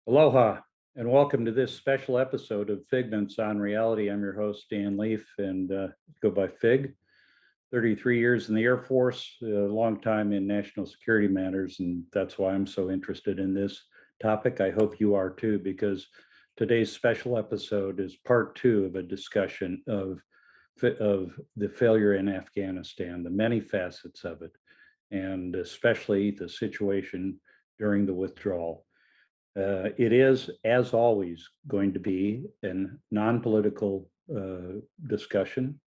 Aloha, and welcome to this special episode of Figments on Reality. I'm your host, Dan Leaf, and go by Fig. 33 years in the Air Force, a long time in national security matters, and that's why I'm so interested in this topic. I hope you are too, because today's special episode is part two of a discussion of the failure in Afghanistan, the many facets of it, and especially the situation during the withdrawal. It is, as always, going to be a non-political discussion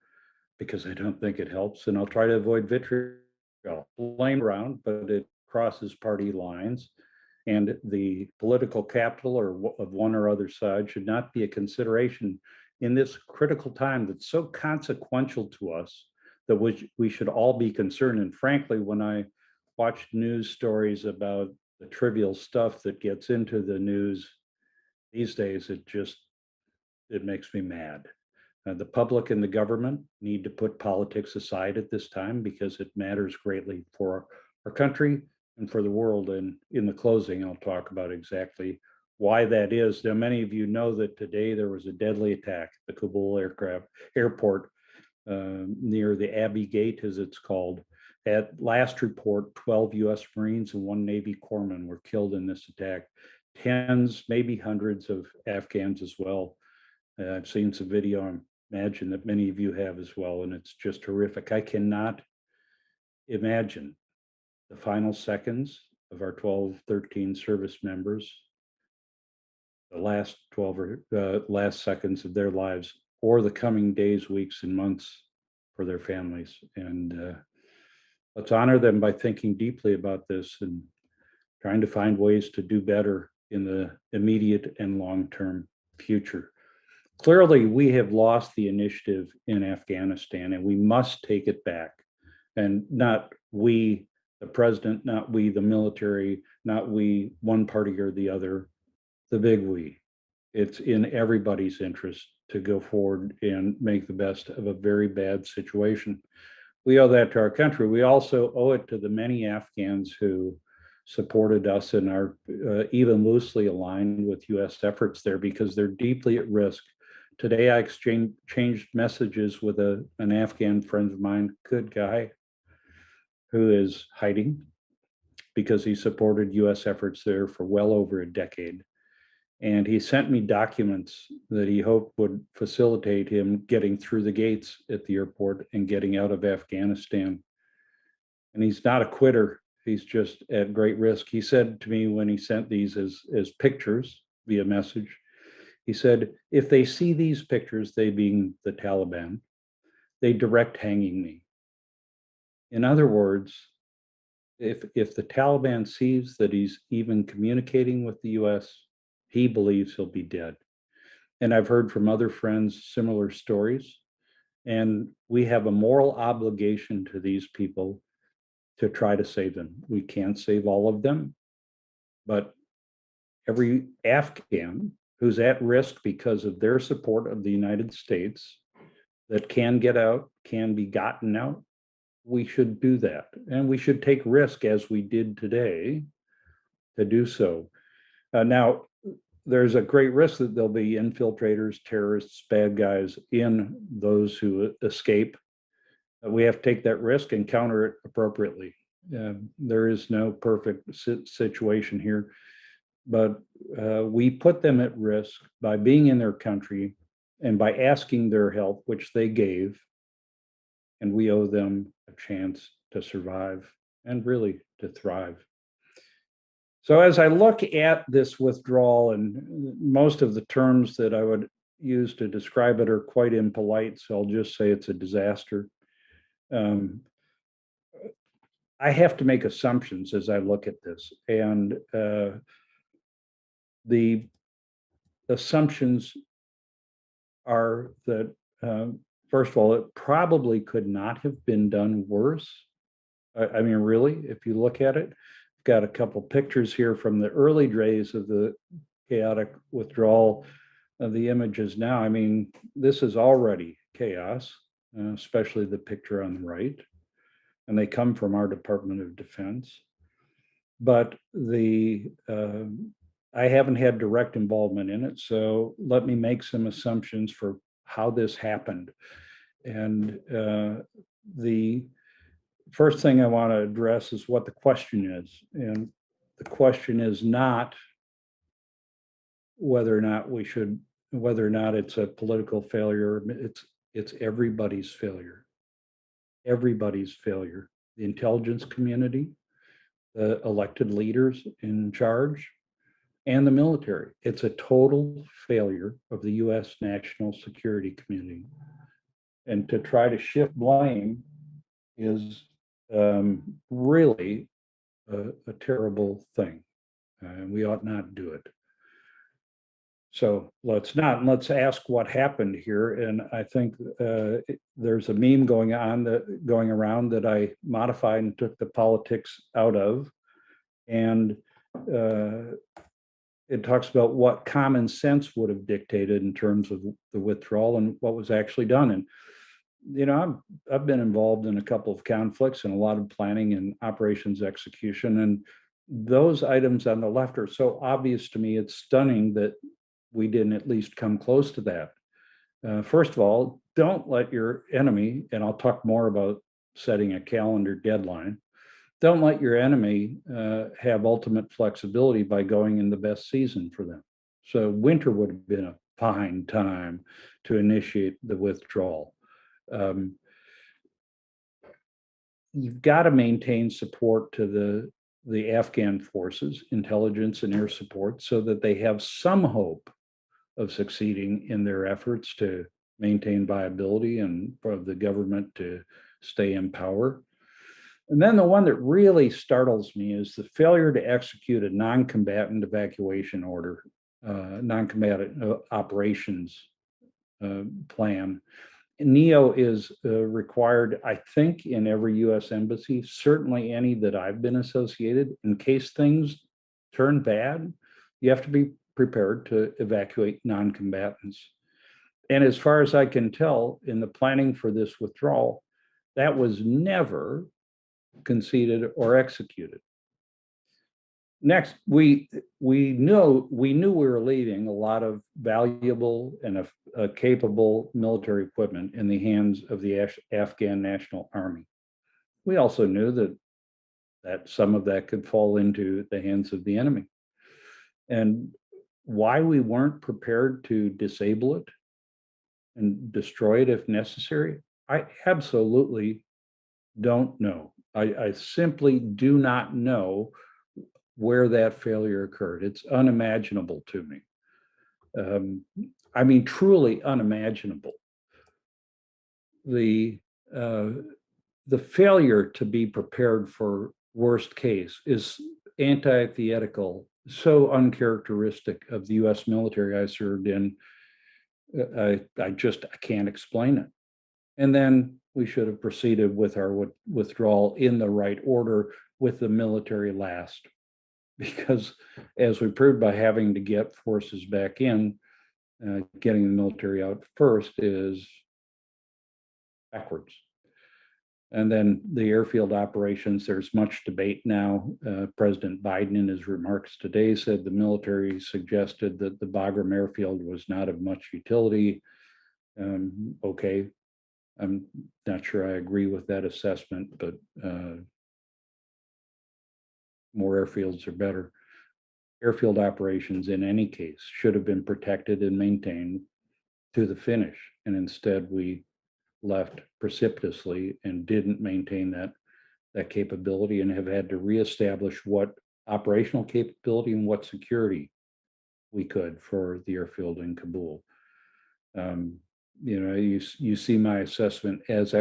because I don't think it helps, and I'll try to avoid vitriol, blame around, but it crosses party lines, and the political capital of one or other side should not be a consideration in this critical time that's so consequential to us that we should all be concerned. And frankly, when I watch news stories about the trivial stuff that gets into the news these days, it makes me mad. The public and the government need to put politics aside at this time because it matters greatly for our country and for the world. And in the closing, I'll talk about exactly why that is. Now, many of you know that today there was a deadly attack at the Kabul airport near the Abbey Gate, as it's called. At last report, 12 US Marines and one Navy corpsman were killed in this attack. Tens, maybe hundreds of Afghans as well. I've seen some video, I imagine that many of you have as well, and it's just horrific. I cannot imagine the final seconds of our 12, 13 service members, the last 12 or last seconds of their lives, or the coming days, weeks, and months for their families. And let's honor them by thinking deeply about this and trying to find ways to do better in the immediate and long-term future. Clearly, we have lost the initiative in Afghanistan, and we must take it back. And not we, the president, not we, the military, not we, one party or the other, the big we. It's in everybody's interest to go forward and make the best of a very bad situation. We owe that to our country. We also owe it to the many Afghans who supported us and are even loosely aligned with US efforts there because they're deeply at risk. Today, I exchanged messages with an Afghan friend of mine, good guy, who is hiding because he supported US efforts there for well over a decade. And he sent me documents that he hoped would facilitate him getting through the gates at the airport and getting out of Afghanistan. And he's not a quitter. He's just at great risk. He said to me when he sent these as pictures via message, he said, if they see these pictures, they being the Taliban, they direct hanging me. In other words, if the Taliban sees that he's even communicating with the US, he believes he'll be dead. And I've heard from other friends similar stories. And we have a moral obligation to these people to try to save them. We can't save all of them, but every Afghan who's at risk because of their support of the United States that can get out, can be gotten out, we should do that. And we should take risk as we did today to do so. Now, there's a great risk that there'll be infiltrators, terrorists, bad guys in those who escape. We have to take that risk and counter it appropriately. There is no perfect situation here, but we put them at risk by being in their country and by asking their help, which they gave, and we owe them a chance to survive and really to thrive. So as I look at this withdrawal, and most of the terms that I would use to describe it are quite impolite, so I'll just say it's a disaster. I have to make assumptions as I look at this, and the assumptions are that, first of all, it probably could not have been done worse. I mean, really, if you look at it, I've got a couple pictures here from the early days of the chaotic withdrawal of the images now. I mean, this is already chaos, especially the picture on the right, and they come from our Department of Defense. But the I haven't had direct involvement in it, so let me make some assumptions for how this happened. And the first thing I want to address is what the question is. And the question is not whether or not we should, whether or not it's a political failure. It's everybody's failure. Everybody's failure. The intelligence community, the elected leaders in charge, and the military. It's a total failure of the US national security community. And to try to shift blame is really a terrible thing. We ought not do it. So let's ask what happened here. And I think there's a meme going around that I modified and took the politics out of. And it talks about what common sense would have dictated in terms of the withdrawal and what was actually done. And I've been involved in a couple of conflicts and a lot of planning and operations execution, and those items on the left are so obvious to me. It's stunning that we didn't at least come close to that. First of all, don't let your enemy, and I'll talk more about setting a calendar deadline, don't let your enemy have ultimate flexibility by going in the best season for them. So winter would have been a fine time to initiate the withdrawal. You've got to maintain support to the Afghan forces, intelligence and air support, so that they have some hope of succeeding in their efforts to maintain viability and for the government to stay in power. And then the one that really startles me is the failure to execute a non-combatant evacuation order, non-combatant operations plan. NEO is required, I think, in every US embassy, certainly any that I've been associated. In case things turn bad, you have to be prepared to evacuate non-combatants. And as far as I can tell, in the planning for this withdrawal, that was never conceded or executed. Next, we knew we were leaving a lot of valuable and capable military equipment in the hands of the Afghan National Army. We also knew that some of that could fall into the hands of the enemy. And why we weren't prepared to disable it and destroy it if necessary, I absolutely don't know. I simply do not know where that failure occurred. It's unimaginable to me. I mean, truly unimaginable. The failure to be prepared for worst case is antithetical, so uncharacteristic of the U.S. military I served in. I can't explain it. And then we should have proceeded with our withdrawal in the right order, with the military last. Because as we proved by having to get forces back in, getting the military out first is backwards. And then the airfield operations, there's much debate now. President Biden, in his remarks today, said the military suggested that the Bagram airfield was not of much utility. Okay, I'm not sure I agree with that assessment, but more airfields are better. Airfield operations, in any case, should have been protected and maintained to the finish. And instead, we left precipitously and didn't maintain that capability, and have had to reestablish what operational capability and what security we could for the airfield in Kabul. You see my assessment as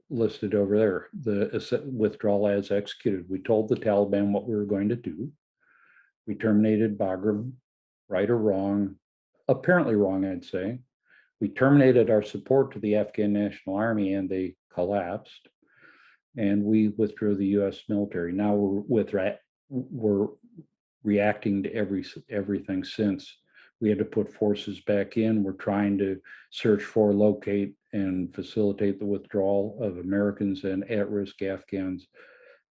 listed over there, the withdrawal as executed. We told the Taliban what we were going to do. We terminated Bagram, right or wrong, apparently wrong, I'd say. We terminated our support to the Afghan National Army, and they collapsed. And we withdrew the U.S. military. Now we're reacting to everything since. We had to put forces back in. We're trying to search for, locate, and facilitate the withdrawal of Americans and at-risk Afghans.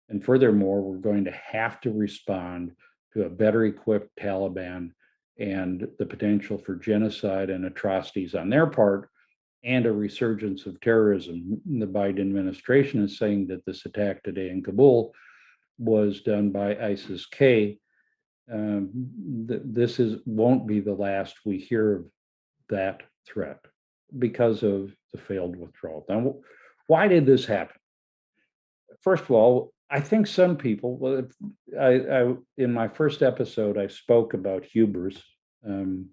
And furthermore, we're going to have to respond to a better equipped Taliban and the potential for genocide and atrocities on their part and a resurgence of terrorism. The Biden administration is saying that this attack today in Kabul was done by ISIS-K. This won't be the last we hear of that threat because of the failed withdrawal. Now, why did this happen? First of all, I think some people, well, in my first episode, I spoke about hubris, and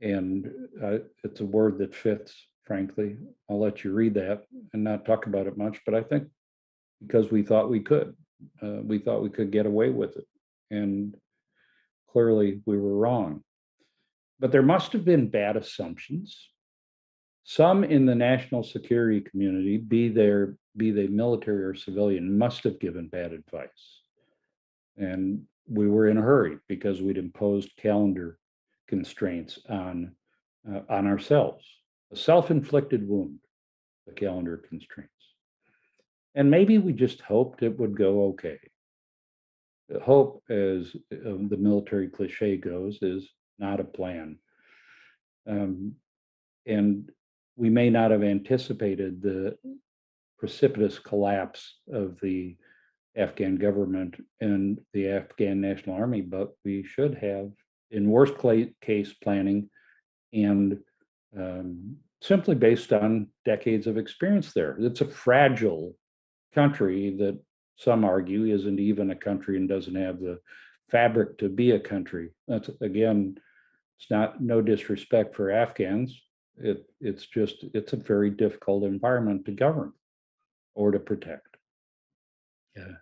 it's a word that fits, frankly. I'll let you read that and not talk about it much, but I think because we thought we could get away with it. And clearly we were wrong. But there must have been bad assumptions. Some in the national security community, be they military or civilian, must have given bad advice. And we were in a hurry because we'd imposed calendar constraints on ourselves. A self-inflicted wound, the calendar constraints. And maybe we just hoped it would go okay. Hope, as the military cliche goes, is not a plan. And we may not have anticipated the precipitous collapse of the Afghan government and the Afghan National Army, but we should have, in worst case planning, and simply based on decades of experience there. It's a fragile country that some argue isn't even a country and doesn't have the fabric to be a country. That's, again, it's not, no disrespect for Afghans. It's a very difficult environment to govern or to protect. Yeah.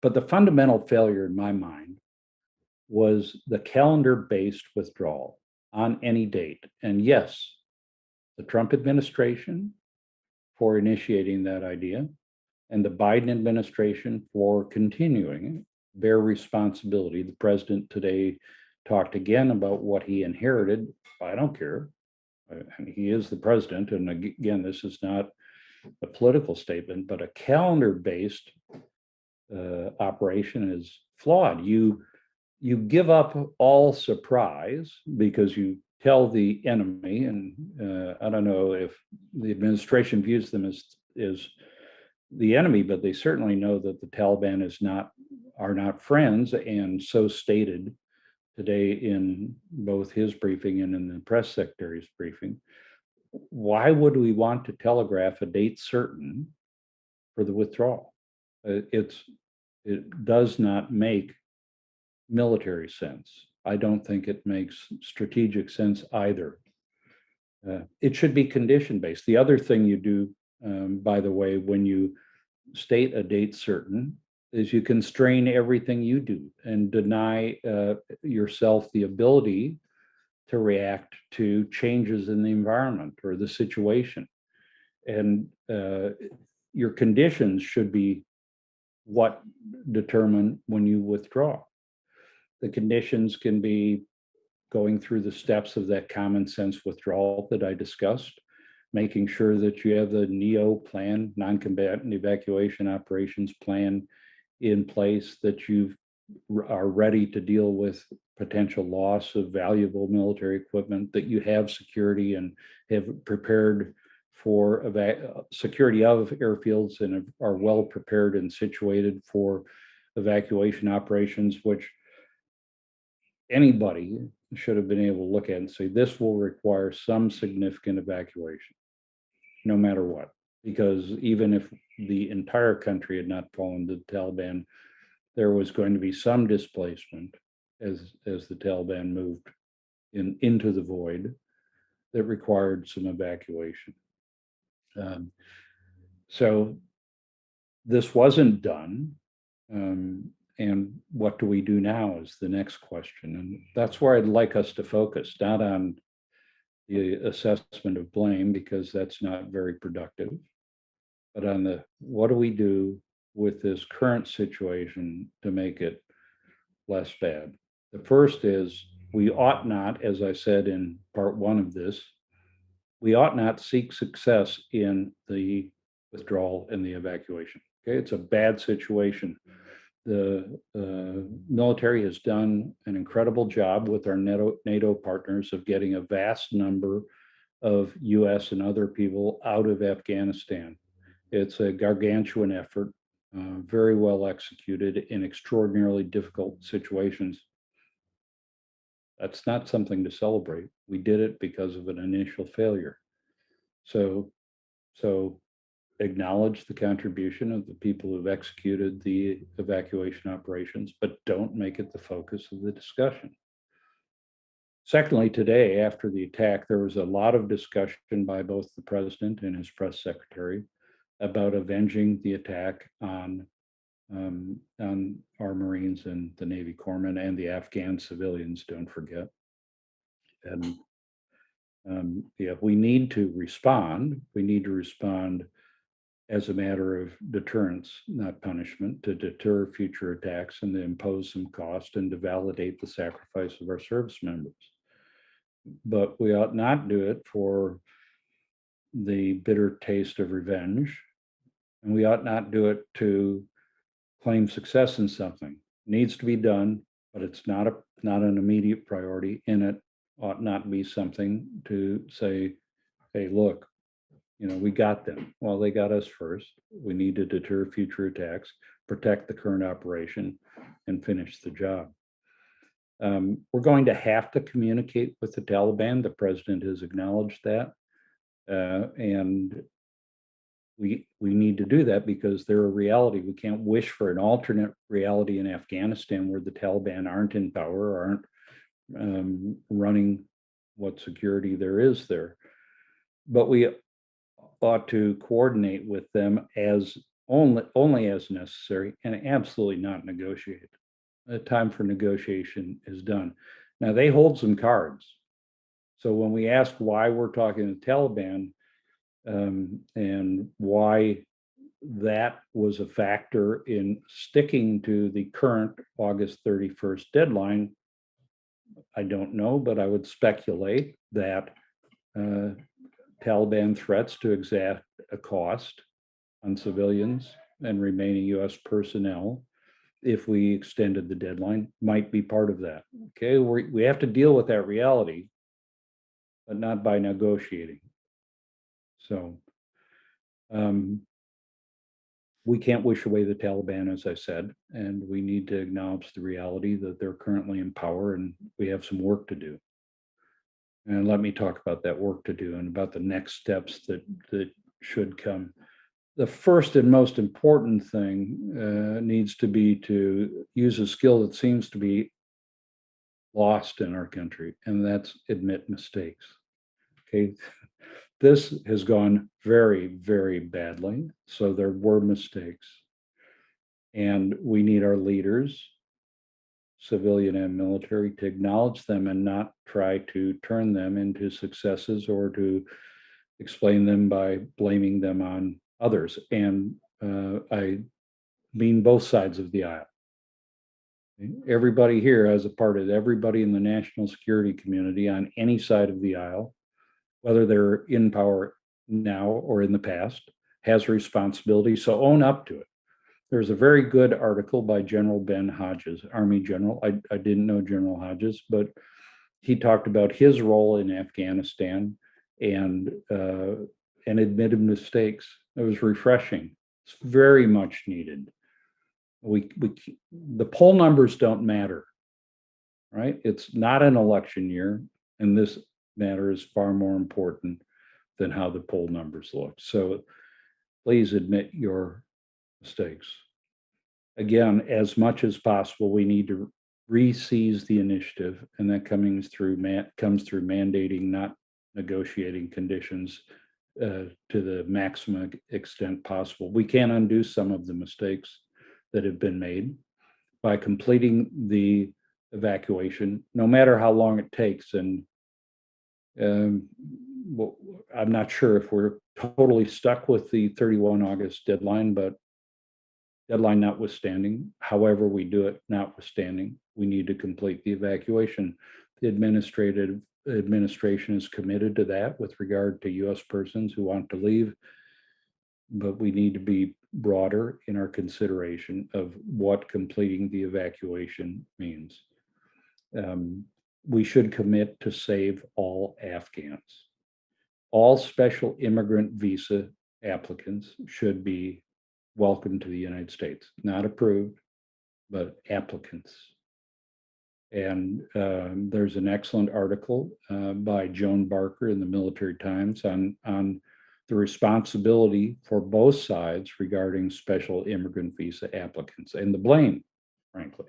But the fundamental failure in my mind was the calendar-based withdrawal on any date. And yes, the Trump administration for initiating that idea and the Biden administration for continuing bear responsibility. The president today talked again about what he inherited. I don't care. I mean, he is the president. And again, this is not a political statement, but a calendar-based operation is flawed. You give up all surprise because you tell the enemy, and I don't know if the administration views them as the enemy, but they certainly know that the Taliban are not friends, and so stated today in both his briefing and in the press secretary's briefing. Why would we want to telegraph a date certain for the withdrawal? It does not make military sense. I don't think it makes strategic sense either. It should be condition based. The other thing you do, by the way, when you state a date certain, is you constrain everything you do and deny yourself the ability to react to changes in the environment or the situation. And your conditions should be what determine when you withdraw. The conditions can be going through the steps of that common sense withdrawal that I discussed, making sure that you have the NEO plan, non-combatant evacuation operations plan, in place, that you are ready to deal with potential loss of valuable military equipment, that you have security and have prepared for security of airfields and are well prepared and situated for evacuation operations, which anybody should have been able to look at and say, this will require some significant evacuation, no matter what. Because even if the entire country had not fallen to the Taliban, there was going to be some displacement as the Taliban moved into the void that required some evacuation. So this wasn't done. And what do we do now is the next question. And that's where I'd like us to focus, not on the assessment of blame, because that's not very productive, but on the, what do we do with this current situation to make it less bad? The first is, we ought not, as I said in part one of this, we ought not seek success in the withdrawal and the evacuation. Okay, it's a bad situation. The military has done an incredible job with our NATO partners of getting a vast number of US and other people out of Afghanistan. It's a gargantuan effort, very well executed in extraordinarily difficult situations. That's not something to celebrate. We did it because of an initial failure. So, so acknowledge the contribution of the people who've executed the evacuation operations, but don't make it the focus of the discussion. Secondly, today, after the attack, there was a lot of discussion by both the president and his press secretary about avenging the attack on our Marines and the Navy corpsmen and the Afghan civilians, don't forget. And yeah, we need to respond. We need to respond as a matter of deterrence, not punishment, to deter future attacks and to impose some cost and to validate the sacrifice of our service members. But we ought not do it for the bitter taste of revenge, and we ought not do it to claim success in something. It needs to be done, but it's not an immediate priority, and it ought not be something to say, hey, look, we got them. Well, they got us first. We need to deter future attacks, protect the current operation, and finish the job. We're going to have to communicate with the Taliban. The president has acknowledged that. And we need to do that because they're a reality. We can't wish for an alternate reality in Afghanistan where the Taliban aren't in power or aren't running what security there is there. But we ought to coordinate with them as only as necessary and absolutely not negotiate. The time for negotiation is done. Now they hold some cards. So when we ask why we're talking to the Taliban and why that was a factor in sticking to the current August 31st deadline, I don't know, but I would speculate that Taliban threats to exact a cost on civilians and remaining US personnel if we extended the deadline might be part of that. Okay, we have to deal with that reality, but not by negotiating. So we can't wish away the Taliban, as I said, and we need to acknowledge the reality that they're currently in power and we have some work to do. And let me talk about that work to do and about the next steps that should come. The first and most important thing needs to be to use a skill that seems to be lost in our country, and that's admit mistakes. Okay, this has gone very, very badly. So there were mistakes. And we need our leaders, civilian and military, to acknowledge them and not try to turn them into successes or to explain them by blaming them on others. And I mean both sides of the aisle. Everybody here has a part of everybody in the national security community on any side of the aisle, whether they're in power now or in the past, has a responsibility. So own up to it. There's a very good article by General Ben Hodges, Army General. I didn't know General Hodges, but he talked about his role in Afghanistan and admitted mistakes. It was refreshing. It's very much needed. The poll numbers don't matter, right? It's not an election year, and this matter is far more important than how the poll numbers look. So please admit your mistakes. Again, as much as possible, we need to re-seize the initiative, and that comes through mandating, not negotiating conditions to the maximum extent possible. We can undo some of the mistakes that have been made by completing the evacuation, no matter how long it takes. And well, I'm not sure if we're totally stuck with the 31 August deadline, but deadline notwithstanding, however we do it notwithstanding, we need to complete the evacuation. The administration is committed to that with regard to US persons who want to leave, but we need to be broader in our consideration of what completing the evacuation means. We should commit to save all Afghans. All special immigrant visa applicants should be welcome to the United States, not approved, but applicants. And there's an excellent article by Joan Barker in the Military Times on the responsibility for both sides regarding special immigrant visa applicants and the blame, frankly.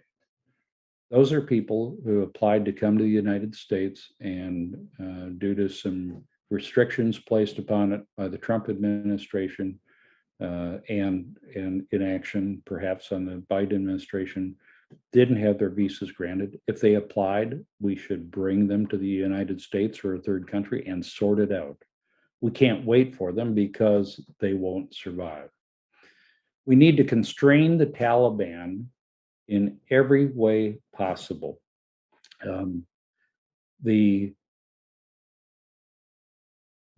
Those are people who applied to come to the United States, and due to some restrictions placed upon it by the Trump administration and inaction, perhaps on the Biden administration, didn't have their visas granted. If they applied, we should bring them to the United States or a third country and sort it out. We can't wait for them because they won't survive. We need to constrain the Taliban in every way possible.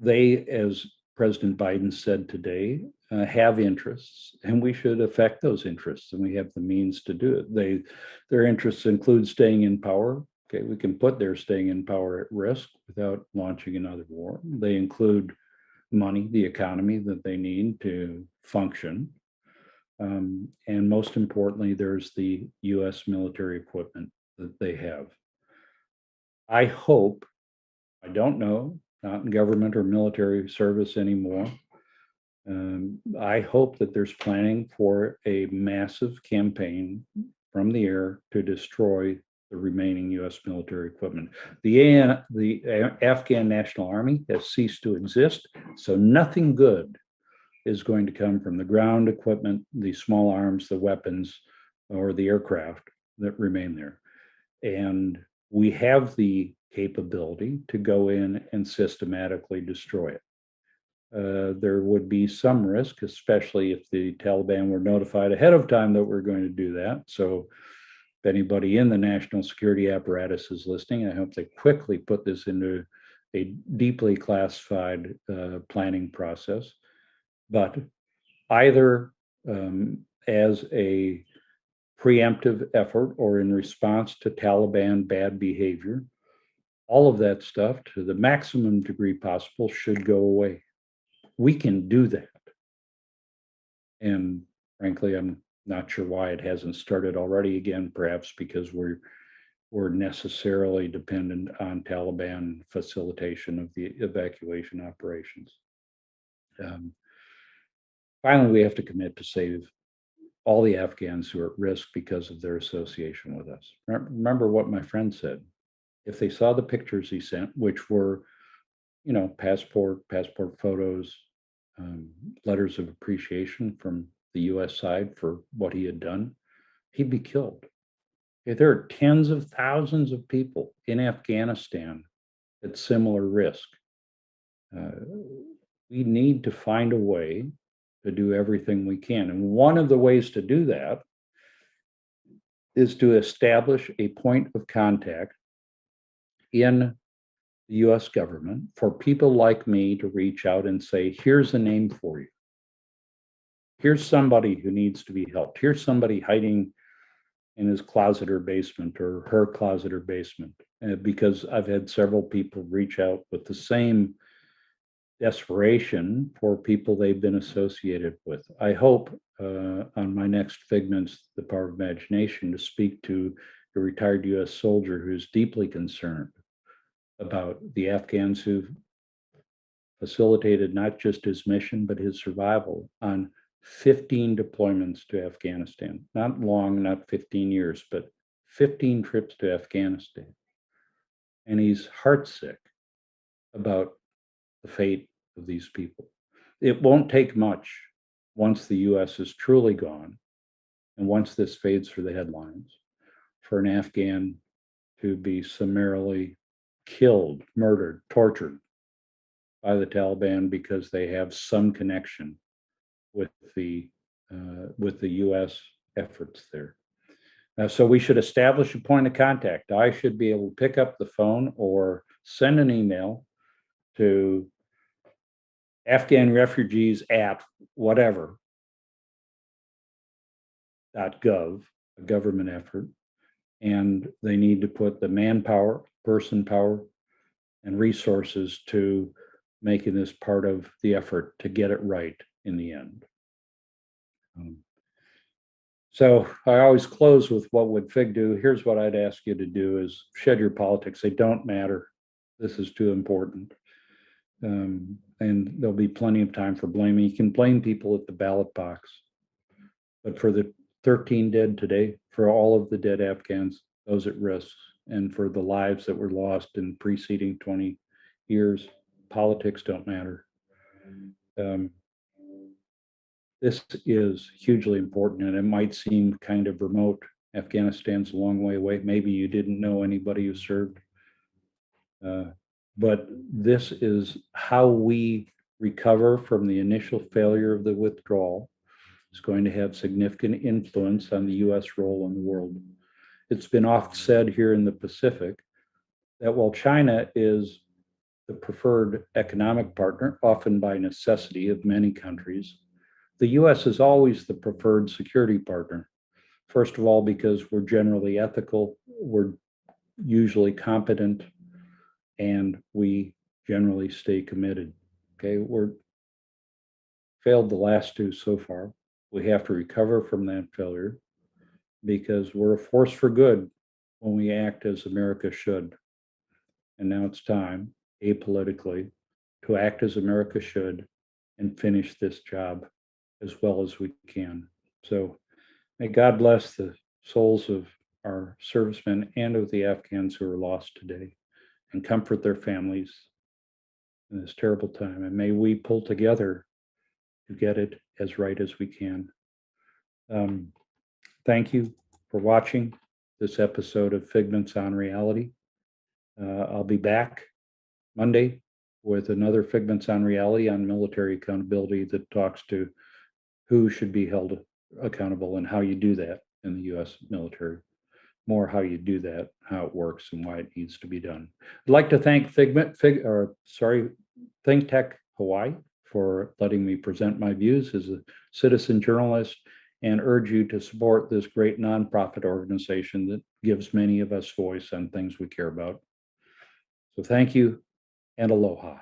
They, as President Biden said today, have interests, and we should affect those interests, and we have the means to do it. Their interests include staying in power. Okay, we can put their staying in power at risk without launching another war. They include money, the economy that they need to function. And most importantly, there's the US military equipment that they have. I hope, I don't know, not in government or military service anymore. I hope that there's planning for a massive campaign from the air to destroy the remaining US military equipment. The Afghan National Army has ceased to exist, so nothing good is going to come from the ground equipment, the small arms, the weapons, or the aircraft that remain there. And we have the capability to go in and systematically destroy it. There would be some risk, especially if the Taliban were notified ahead of time that we're going to do that. So if anybody in the national security apparatus is listening, I hope they quickly put this into a deeply classified planning process. But either as a preemptive effort or in response to Taliban bad behavior, all of that stuff to the maximum degree possible should go away. We can do that. And frankly, I'm not sure why it hasn't started already again, perhaps because we're necessarily dependent on Taliban facilitation of the evacuation operations. Finally, we have to commit to save all the Afghans who are at risk because of their association with us. Remember what my friend said. If they saw the pictures he sent, which were, passport photos, letters of appreciation from the US side for what he had done, he'd be killed. Okay, there are tens of thousands of people in Afghanistan at similar risk. We need to find a way to do everything we can. And one of the ways to do that is to establish a point of contact in the US government for people like me to reach out and say, here's a name for you. Here's somebody who needs to be helped. Here's somebody hiding in his closet or basement or her closet or basement. Because I've had several people reach out with the same desperation for people they've been associated with. I hope on my next Figments, The Power of Imagination, to speak to a retired US soldier who's deeply concerned about the Afghans who've facilitated not just his mission, but his survival on 15 deployments to Afghanistan. Not long, not 15 years, but 15 trips to Afghanistan. And he's heartsick about the fate of these people. It won't take much once the US is truly gone, and once this fades for the headlines, for an Afghan to be summarily killed, murdered, tortured by the Taliban because they have some connection with the US efforts there. So we should establish a point of contact. I should be able to pick up the phone or send an email to Afghan refugees at whatever, .gov, a government effort, and they need to put the manpower, person power, and resources to making this part of the effort to get it right in the end. So I always close with what would Fig do? Here's what I'd ask you to do is shed your politics. They don't matter. This is too important. And there'll be plenty of time for blaming. You can blame people at the ballot box. But for the 13 dead today, for all of the dead Afghans, those at risk, and for the lives that were lost in preceding 20 years, politics don't matter. This is hugely important, and it might seem kind of remote. Afghanistan's a long way away. Maybe you didn't know anybody who served. But this is how we recover from the initial failure of the withdrawal. It's going to have significant influence on the US role in the world. It's been often said here in the Pacific that while China is the preferred economic partner, often by necessity, of many countries, the US is always the preferred security partner. First of all, because we're generally ethical, we're usually competent, and we generally stay committed. Okay, we're failed the last two so far. We have to recover from that failure because we're a force for good when we act as America should. And now it's time, apolitically, to act as America should and finish this job as well as we can. So may God bless the souls of our servicemen and of the Afghans who are lost today and comfort their families in this terrible time. And may we pull together to get it as right as we can. Thank you for watching this episode of Figments on Reality. I'll be back Monday with another Figments on Reality on military accountability that talks to who should be held accountable and how you do that in the US military. More how you do that, how it works, and why it needs to be done. I'd like to thank Think Tech Hawaii for letting me present my views as a citizen journalist and urge you to support this great nonprofit organization that gives many of us voice on things we care about. So thank you and aloha.